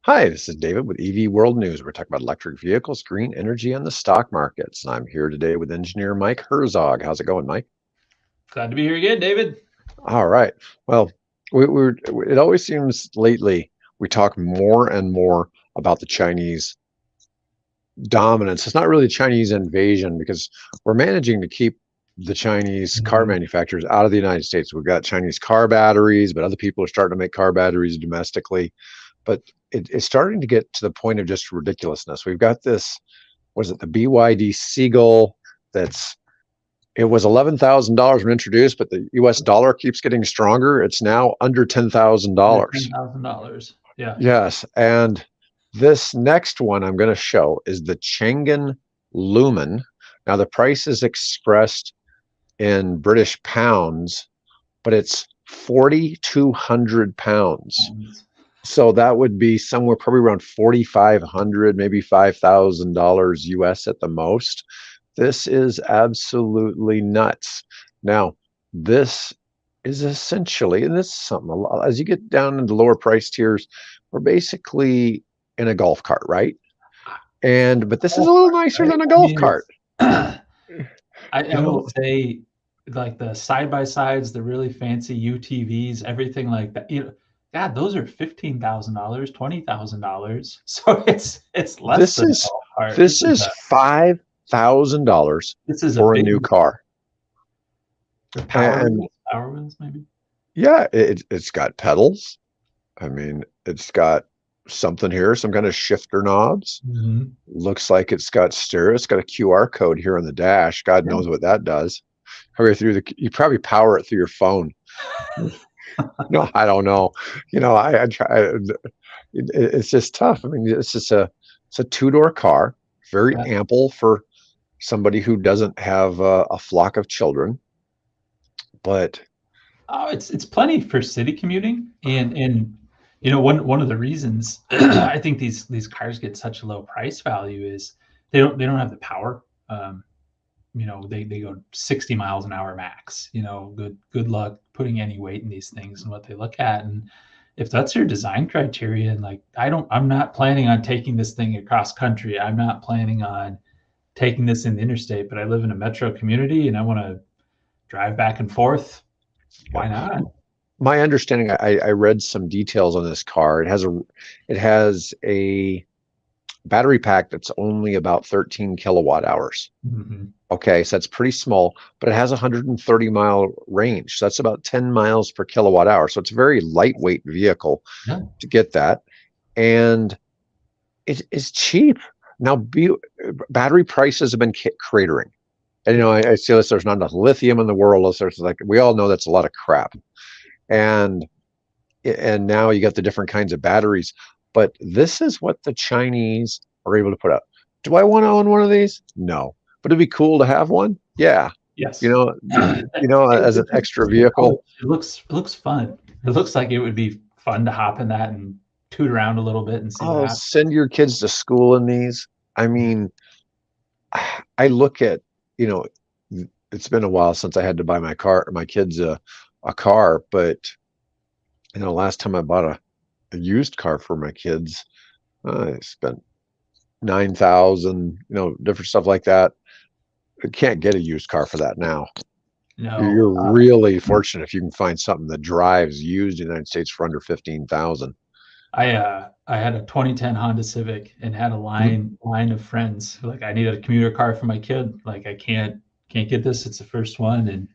Hi, this is David with EV World News. We're talking about electric vehicles, green energy, and the stock markets. And I'm here today with engineer Mike Herzog. How's it going, Mike? Glad to be here again, David. All right. Well, it always seems lately we talk more and more about the Chinese dominance. It's not really Chinese invasion because we're managing to keep the Chinese car Mhm. manufacturers out of the United States. We've got Chinese car batteries, but other people are starting to make car batteries domestically. But it's starting to get to the point of just ridiculousness. We've got this, was it the BYD Seagull that's it was $11,000 when introduced, but the US dollar keeps getting stronger. It's now under Under $10,000. $10,000. Yeah. Yes, and this next one I'm going to show is the Chang'an Lumen. Now the price is expressed in British pounds, but it's 4,200 pounds. Um, So that would be somewhere probably around 4,500, maybe $5,000 US at the most. This is absolutely nuts. Now, this is essentially, and this is something as you get down into lower price tiers, we're basically in a golf cart, right? But this is a Golf little cart, nicer right? than a I golf mean, cart. it's I You I will know, say, like, the side-by-sides, the really fancy UTVs, everything like that, God, those are $15,000, $20,000. So it's less this than a is golf cart. this is $5,000 This is a for a big new car. Power And Wheels? Power Wheels, maybe? yeah, it's got pedals. I mean, it's got something here, some kind of shifter knobs. Mhm. Looks like it's got stereo. It's got a QR code here on the dash. God Yeah. knows what that does. Hurry through you probably power it through your phone. No, I don't know. I try. It's just tough. I mean, it's a two-door car, very Yeah. ample for somebody who doesn't have a flock of children. But Oh, it's plenty for city commuting, and one of the reasons I think these cars get such a low price value is they don't have the power. Um, they go 60 miles an hour max. Good luck putting any weight in these things and what they look at. And if that's your design criteria, and like I'm not planning on taking this thing across country. I'm not planning on taking this in the interstate, but I live in a metro community and I want to drive back and forth. yeah, Why not? my understanding, I read some details on this car. It has a battery pack that's only about 13 kilowatt hours. Mhm. Okay, so that's pretty small, but it has a 130-mile range. So that's about 10 miles per kilowatt hour. So it's a very lightweight vehicle Yeah. to get that. And it is cheap. Now, battery prices have been cratering. And, I see this, there's not enough lithium in the world. There's like, we all know that's a lot of crap. And now you got the different kinds of batteries. But this is what the Chinese are able to put out. Do I want to own one of these? No. But it'd be cool to have one. Yeah. You Yes. know, as an extra It's cool. vehicle. It looks fun. It looks like it would be fun to hop in that and toot around a little bit and see what Oh, happens. send your kids to school in these. I mean, I look at, you know, it's been a while since I had to buy my kids a car, but last time I bought a used car for my kids, I spent 9,000, different stuff like that. You can't get a used car for that now. No, You're really fortunate if you can find something that drives used in the United States for under 15,000. I had a 2010 Honda Civic and had a line of friends like I needed a commuter car for my kid. Like I can't get this. It's the first one, and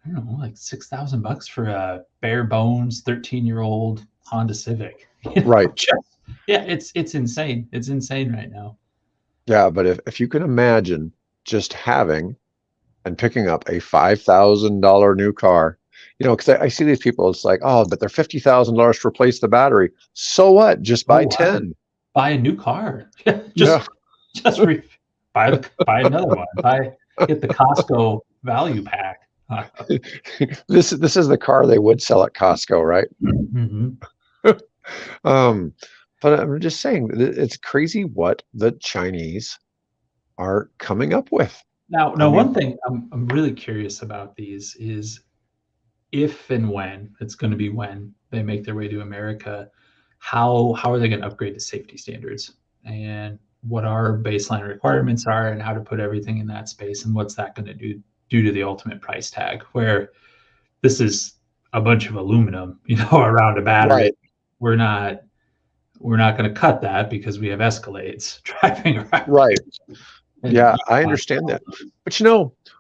I don't know, like $6,000 for a bare bones 13-year-old Honda Civic. Right. Yeah, it's insane. It's insane right now. Yeah, but if you can imagine just having and picking up a $5,000 new car, because I see these people, it's like, oh, but they're $50,000 to replace the battery. So what? Just Oh, buy wow. 10. Buy a new car. Yeah. Just buy another one. Get the Costco value pack. This is the car they would sell at Costco, right? Mhm. Um, but I'm just saying, it's crazy what the Chinese are coming up with. I Now, mean, one thing I'm really curious about these is if and when it's going to be when they make their way to America. how are they going to upgrade to safety standards, and what our baseline requirements are, and how to put everything in that space, and what's that going to do to the ultimate price tag, where this is a bunch of aluminum, around a battery. Right. We're not going to cut that because we have Escalades driving around Right. here. And Yeah, I understand that. But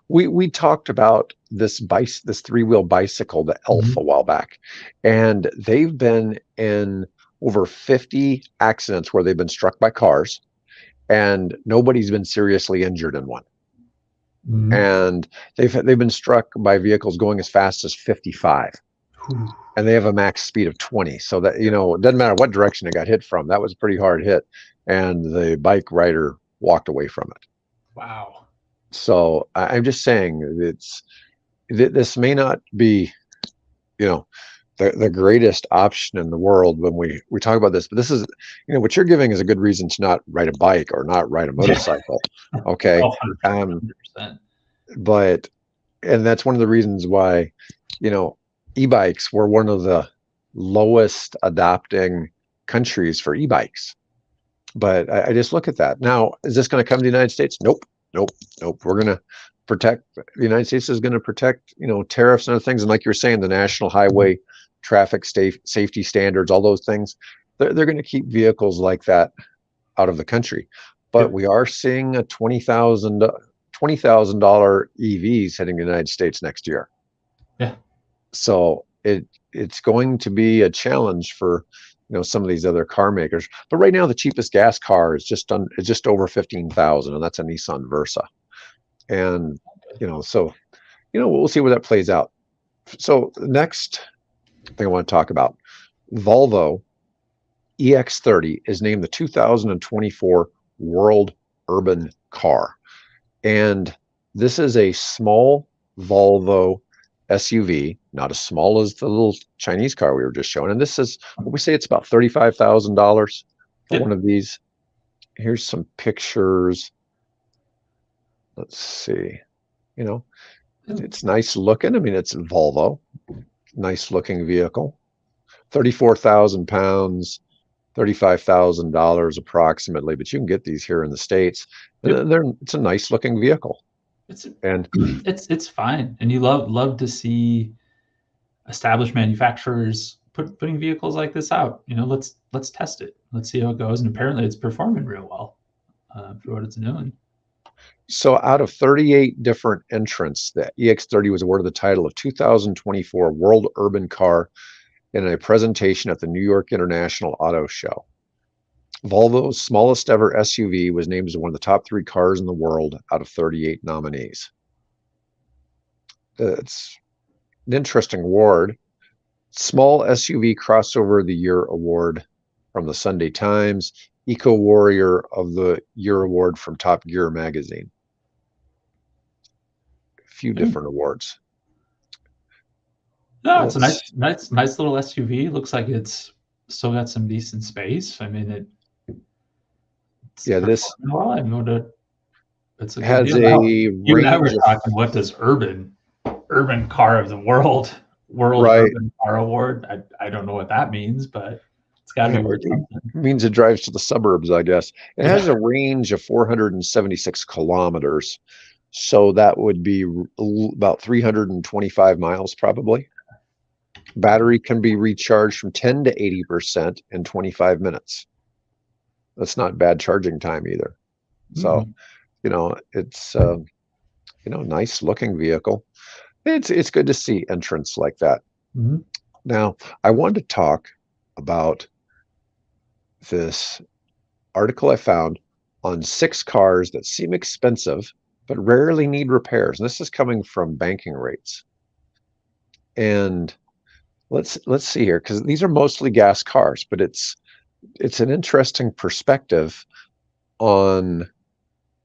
we talked about this three-wheel bicycle, the Elf, a Mhm. while back, and they've been in over 50 accidents where they've been struck by cars, and nobody's been seriously injured in one. Mhm. And they've been struck by vehicles going as fast as 55, Whew. and they have a max speed of 20. So that, it doesn't matter what direction it got hit from. That was a pretty hard hit, and the bike rider walked away from it. Wow. So I'm just saying this may not be, you know, the greatest option in the world when we talk about this, but this is, what you're giving is a good reason to not ride a bike or not ride a Yeah. motorcycle. Okay. Oh, 100%. Um, 100%. but, and that's one of the reasons why, you know, e-bikes were one of the lowest adopting countries for e-bikes. But I just look at that. Now, is this going to come to the United States? Nope, nope, nope. We're going to protect, the United States is going to protect, tariffs and other things. And like you're saying, the national highway traffic safety standards, all those things, they're going to keep vehicles like that out of the country. But Yep. we are seeing a $20,000 EVs hitting the United States next year. Yeah. So it's going to be a challenge for some of these other car makers. But right now, the cheapest gas car is just over 15,000, and that's a Nissan Versa. And so we'll see where that plays out. So the next thing I want to talk about, Volvo EX30 is named the 2024 World Urban Car, and this is a small Volvo SUV, not as small as the little Chinese car we were just showing. And this is what we say, it's about $35,000 for one Yep. of these. Here's some pictures. Let's see. You know, it's nice looking. I mean, it's Volvo, nice looking vehicle. 34,000 pounds, $35,000 approximately, but you can get these here in the States. Yep. It's a nice looking vehicle. It's And it's fine, and you love to see established manufacturers putting vehicles like this out. Let's test it. Let's see how it goes. And apparently, it's performing real well for what it's doing. so out of 38 different entrants, the EX30 was awarded the title of 2024 World Urban Car in a presentation at the New York International Auto Show. Volvo's smallest ever SUV was named as one of the top 3 cars in the world out of 38 nominees. It's an interesting award. Small SUV Crossover of the Year award from the Sunday Times, Eco Warrior of the Year award from Top Gear magazine. A few different awards. No, it's a nice little SUV. Looks like it's still got some decent space. I mean, it's Yeah, this well. I know that it's a good has deal. Now, a you and I were range of, talking. What does urban car of the world right. urban car award? I don't know what that means, but it's got to be worth It something. means it drives to the suburbs, I guess. It has Yeah. a range of 476 kilometers. So that would be about 325 miles, probably. Battery can be recharged from 10 to 80% in 25 minutes. That's not bad charging time either. So, Mhm. it's nice looking vehicle. It's good to see entrants like that. Mhm. Now, I wanted to talk about this article I found on 6 cars that seem expensive but rarely need repairs. And this is coming from banking rates. And let's see here, because these are mostly gas cars, but it's an interesting perspective on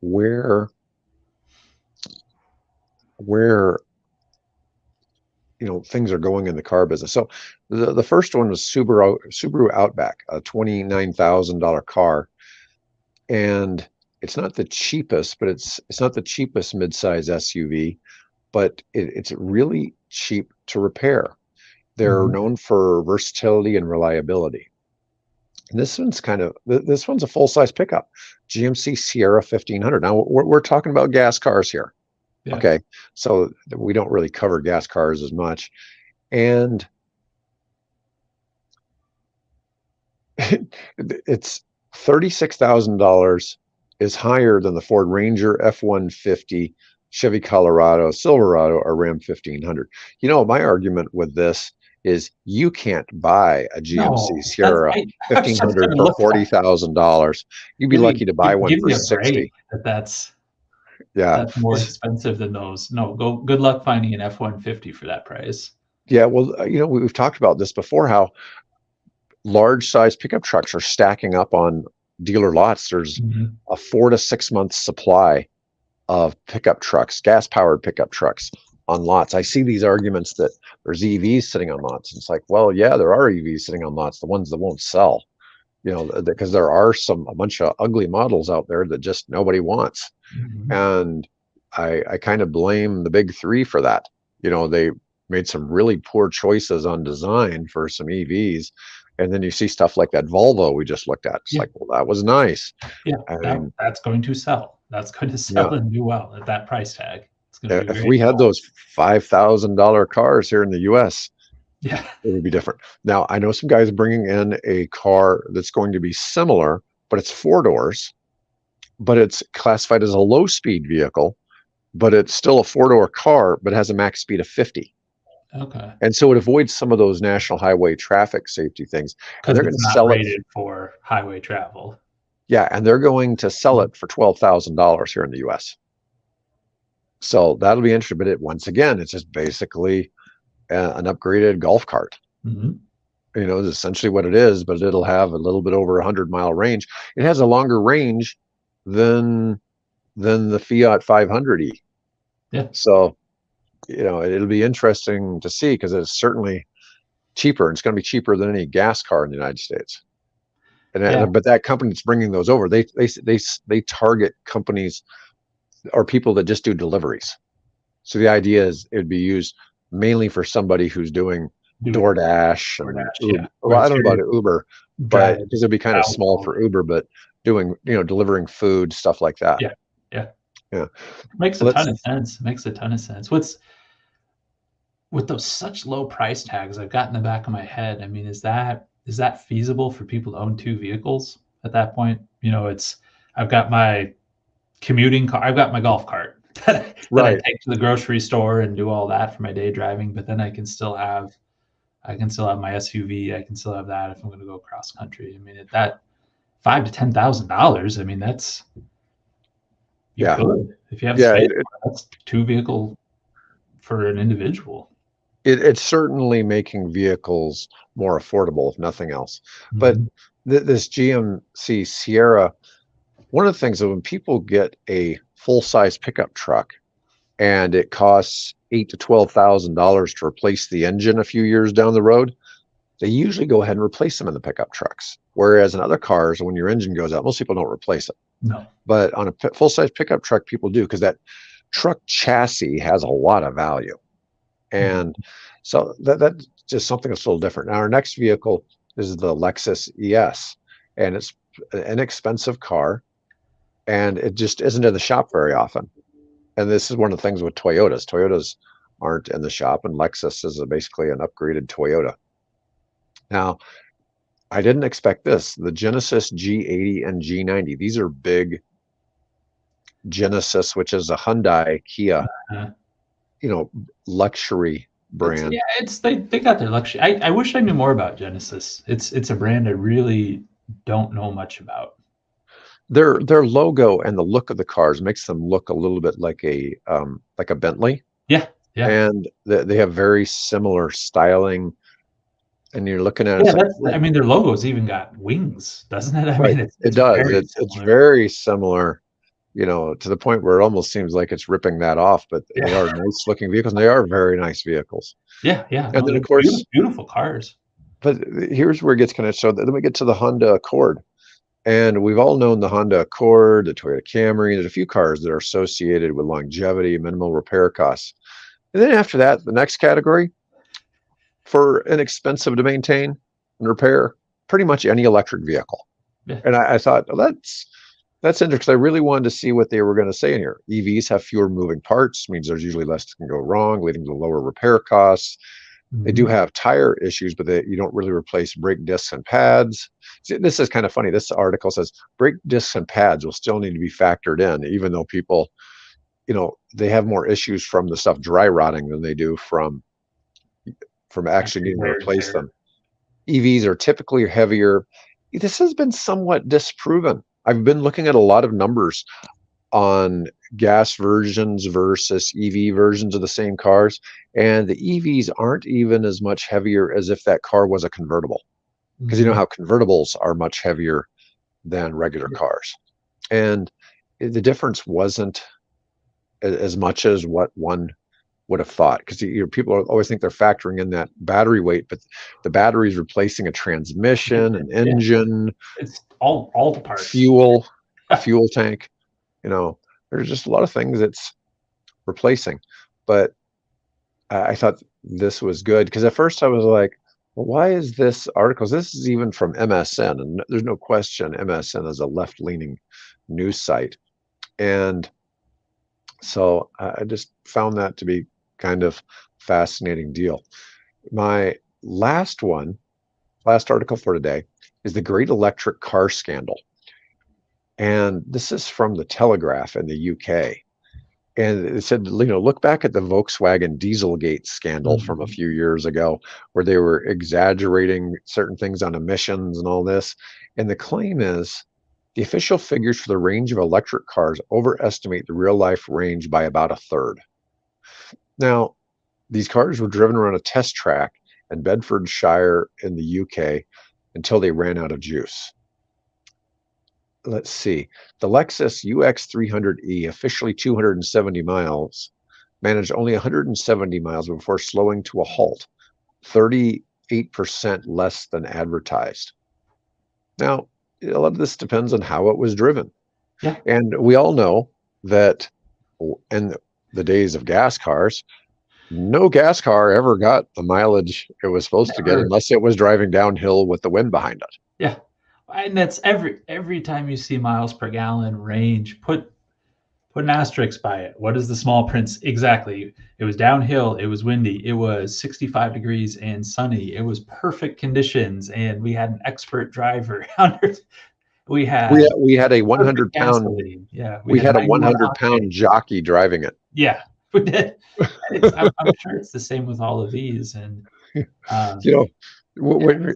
where where things are going in the car business. So the first one was Subaru Outback, a $29,000 car, and it's not the cheapest, but it's not the cheapest midsize SUV, but it's really cheap to repair. They're Mhm. known for versatility and reliability. And this one's this one's a full size pickup, GMC Sierra 1500. Now we're talking about gas cars here. Yeah. Okay, so we don't really cover gas cars as much, and it's $36,000 is higher than the Ford Ranger, F-150, Chevy Colorado, Silverado, or Ram 1500. You know, my argument with this is you can't buy a GMC No, that's Sierra I was just 1500 gonna for look at that. $40,000. You'd be Give me lucky to buy one give for me a break 60. that Yeah. that's more expensive than those. No, good luck finding an F-150 for that price. Yeah, well, you know, we've talked about this before, how large size pickup trucks are stacking up on dealer lots. There's Mhm. a 4 to 6 month supply of pickup trucks, gas powered pickup trucks on lots. I see these arguments that there's EVs sitting on lots. It's like, well, yeah, there are EVs sitting on lots, the ones that won't sell, you know, because there are a bunch of ugly models out there that just nobody wants. Mhm. And I kind of blame the big three for that. You know, they made some really poor choices on design for some EVs. And then you see stuff like that Volvo we just looked at. It's Yeah, like, well, that was nice. yeah, I that mean, that's going to sell. That's going to yeah, sell and do well at that price tag. It's gonna do if very we had well. those $5,000 cars here in the US, Yeah. it would be different. Now, I know some guys bringing in a car that's going to be similar, but it's 4 doors, but it's classified as a low speed vehicle, but it's still a 4 door car, but has a max speed of 50. Okay. And so it avoids some of those national highway traffic safety things. And Because they're going it's to not sell it. rated for highway travel. Yeah. And they're going to sell it for $12,000 here in the US. So that'll be interesting. But once again, it's just basically an upgraded golf cart. Mhm. You know, is essentially what it is, but it'll have a little bit over 100-mile range. It has a longer range than the Fiat 500e. Yeah. So, you know, it'll be interesting to see because it's certainly cheaper. It's going to be cheaper than any gas car in the United States. Yeah. But that company that's bringing those over, they target companies or people that just do deliveries. So the idea is it would be used mainly for somebody who's doing Doing DoorDash and DoorDash, Uber. yeah. Well, Where I it's don't know your about Uber, but driving because it'd be kind of small out. for Uber, but doing, you know, delivering food, stuff like that. Yeah. Yeah. Yeah. Makes a Let's ton of sense. Makes a ton of sense. What's with those such low price tags I've got in the back of my head, I mean, is that feasible for people to own two vehicles at that point? You know, it's I've got my commuting car, I've got my golf cart that I right. take to the grocery store and do all that for my day driving, but then I can still have my SUV, I can still have that if I'm gonna go cross country. I mean, at that $5,000 to $10,000, I mean, that's you Yeah. could if you have Yeah. space, that's two vehicle for an individual. It's certainly making vehicles more affordable, if nothing else. But Mhm. this GMC Sierra, one of the things that when people get a full size pickup truck and it costs $8,000 to $12,000 to replace the engine a few years down the road, they usually go ahead and replace them in the pickup trucks. Whereas in other cars, when your engine goes out, most people don't replace it. No. But on a full size pickup truck, people do because that truck chassis has a lot of value. And so that's just something that's a little different. Now, our next vehicle is the Lexus ES, and it's an inexpensive car, and it just isn't in the shop very often. And this is one of the things with Toyotas. Toyotas aren't in the shop, and Lexus is basically an upgraded Toyota. Now, I didn't expect this. The Genesis G80 and G90, these are big. Genesis, which is a Hyundai Kia, Uh, you know, luxury it's brand. yeah, it's they got their luxury. I wish I knew more about Genesis. It's a brand I really don't know much about. Their logo and the look of the cars makes them look a little bit like a Bentley, Yeah, yeah, and they have very similar styling. And you're looking at it, yeah. it's like, That's I mean, their logo's even got wings, doesn't it? I right, mean, it's it it's does. very It's similar. very similar, you know, to the point where it almost seems like it's ripping that off. But they Yeah, are nice looking vehicles, and they are very nice vehicles. yeah, yeah. And No, then they're of course, beautiful cars. but here's where it gets kind of so. Then we get to the Honda Accord. And we've all known the Honda Accord, the Toyota Camry. There's a few cars that are associated with longevity, minimal repair costs. And then after that, the next category for inexpensive to maintain and repair, pretty much any electric vehicle. Yeah. And I thought, well, that's interesting because I really wanted to see what they were going to say in here. EVs have fewer moving parts, means there's usually less that can go wrong, leading to lower repair costs. They do Mhm. have tire issues, but you don't really replace brake discs and pads. See, this is kind of funny. This article says brake discs and pads will still need to be factored in, even though people, they have more issues from the stuff dry rotting than they do from actually Actually needing to wear and replace tear. them. EVs are typically heavier. This has been somewhat disproven. I've been looking at a lot of numbers on gas versions versus EV versions of the same cars, and the EVs aren't even as much heavier as if that car was a convertible. Because you know Mhm. how convertibles are much heavier than regular Yeah. cars. And the difference wasn't as much as what one would have thought, because people always think they're factoring in that battery weight, but the battery is replacing a transmission, an Yeah. engine, It's all the parts. fuel, a fuel tank. You know, there's just a lot of things it's replacing. But I thought this was good because at first I was like, well, why is this article? This is even from MSN, and there's no question MSN is a left-leaning news site. And so I just found that to be kind of fascinating deal. My last one, last article for today, is the Great Electric Car Scandal. And this is from the Telegraph in the UK. And it said, look back at the Volkswagen Dieselgate scandal from a Mhm. few years ago, where they were exaggerating certain things on emissions and all this. And the claim is the official figures for the range of electric cars overestimate the real life range by about a third. Now, these cars were driven around a test track in Bedfordshire in the UK until they ran out of juice. Let's see. The Lexus UX300E, officially 270 miles, managed only 170 miles before slowing to a halt, 38% less than advertised. Now, a lot of this depends on how it was driven. Yeah. And we all know that in the days of gas cars, no gas car ever got the mileage it was supposed to get Never. unless it was driving downhill with the wind behind it. Yeah. And that's every time you see miles per gallon range, put an asterisk by it. What is the small print exactly? It was downhill, it was windy, it was 65 degrees and sunny, it was perfect conditions, and we had an expert driver. We We had we had a perfect 100 pound gasoline. Yeah, we we had had a 91 100 octane. pound jockey driving it. Yeah, we did. I'm sure it's the same with all of these. And um, You know,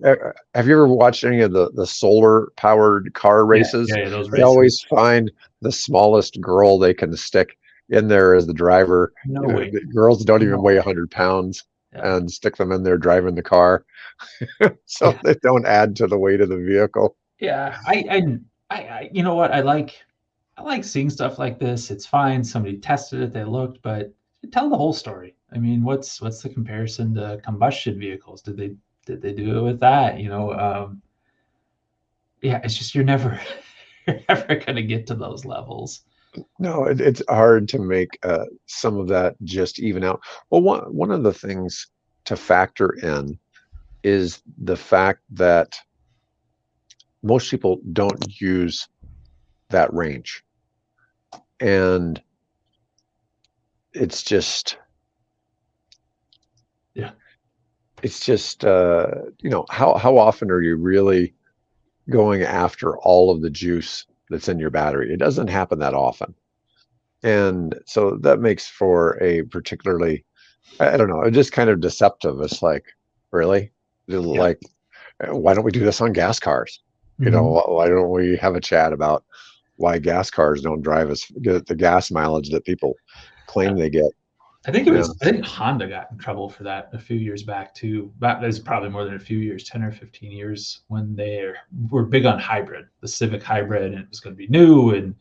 yeah, have you ever watched any of the solar powered car yeah, races? yeah, those They races. always find the smallest girl they can stick in there as the driver. No way. The girls don't even No weigh way. 100 pounds Yeah, and stick them in there driving the car so yeah, they don't add to the weight of the vehicle. yeah. You know what? I like seeing stuff like this. It's fine. Somebody tested it, they looked, but tell the whole story. I mean, what's the comparison to combustion vehicles? Did they do it with that? Yeah, it's just you're never gonna get to those levels. No, it's hard to make some of that just even out. Well, one of the things to factor in is the fact that most people don't use that range. And it's just Yeah, it's just how often are you really going after all of the juice that's in your battery? It doesn't happen that often. And so that makes for a particularly, I don't know, just kind of deceptive. It's like, really? yeah. Like, why don't we do this on gas cars? Hmm. Why don't we have a chat about why gas cars don't get the gas mileage that people claim they get? Yeah. I think Honda got in trouble for that a few years back too. That is probably more than a few years, 10 or 15 years, when they were big on hybrid, the Civic hybrid, and it was going to be new, and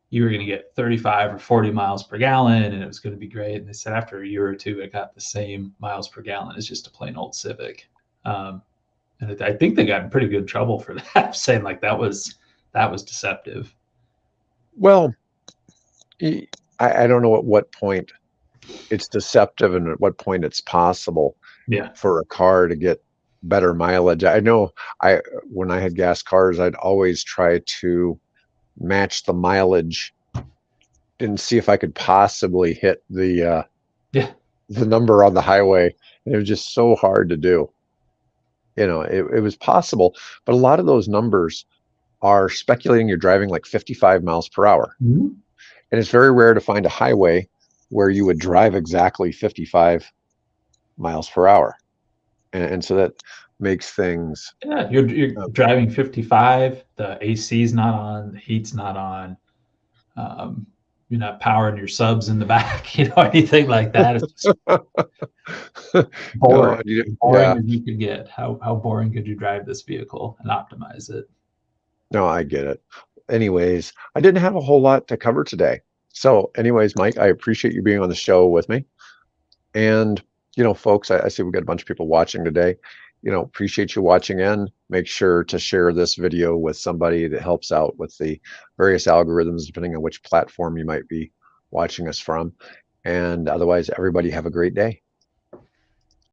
you were going to get 35 or 40 miles per gallon, and it was going to be great. And they said after a year or two, it got the same miles per gallon as just a plain old Civic. Um, and I think they got in pretty good trouble for that, saying like that was deceptive. Well, I don't know at what point it's deceptive and at what point it's possible Yeah. for a car to get. better mileage. I know I when I had gas cars, I'd always try to match the mileage and see if I could possibly hit Yeah. the number on the highway. And it was just so hard to do. It was possible, but a lot of those numbers are speculating you're driving like 55 miles per hour. Mhm. And it's very rare to find a highway where you would drive exactly 55 miles per hour. And so that makes things, Yeah, you're uh, driving 55, the AC's not on, the heat's not on, um, you're not powering your subs in the back, anything like that. It's just no, boring, boring yeah, as you could get. How boring could you drive this vehicle and optimize it? no, I get it. Anyways, I didn't have a whole lot to cover today. So, anyways, Mike, I appreciate you being on the show with me. And, folks, I see we've got a bunch of people watching today. Appreciate you watching in. Make sure to share this video with somebody that helps out with the various algorithms, depending on which platform you might be watching us from. And otherwise, everybody have a great day.